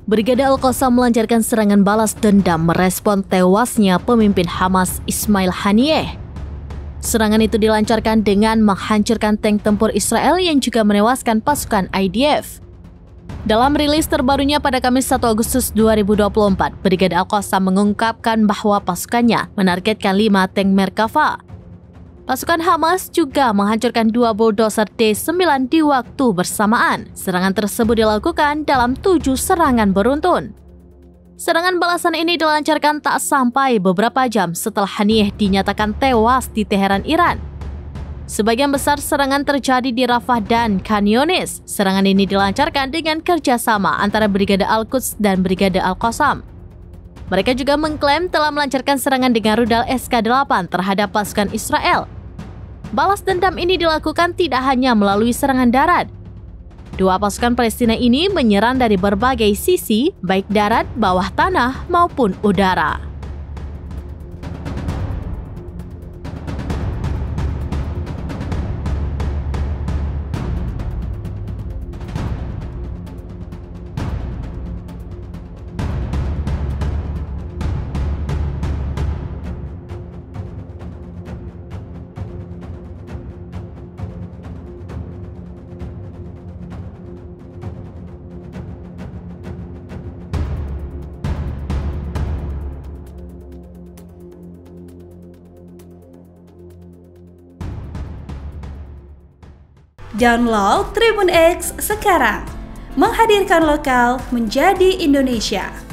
Brigade Al-Qassam melancarkan serangan balas dendam merespon tewasnya pemimpin Hamas Ismail Haniyeh. Serangan itu dilancarkan dengan menghancurkan tank tempur Israel yang juga menewaskan pasukan IDF. Dalam rilis terbarunya pada Kamis 1 Agustus 2024, Brigade Al-Qassam mengungkapkan bahwa pasukannya menargetkan 5 tank Merkava. Pasukan Hamas juga menghancurkan 2 bulldozer D9 di waktu bersamaan. Serangan tersebut dilakukan dalam 7 serangan beruntun. Serangan balasan ini dilancarkan tak sampai beberapa jam setelah Haniyeh dinyatakan tewas di Teheran, Iran. Sebagian besar serangan terjadi di Rafah dan Khan Younis. Serangan ini dilancarkan dengan kerjasama antara Brigade Al-Quds dan Brigade Al-Qassam. Mereka juga mengklaim telah melancarkan serangan dengan rudal SK-8 terhadap pasukan Israel. Balas dendam ini dilakukan tidak hanya melalui serangan darat. Dua pasukan Palestina ini menyerang dari berbagai sisi, baik darat, bawah tanah, maupun udara. Download Tribun X sekarang, menghadirkan lokal menjadi Indonesia.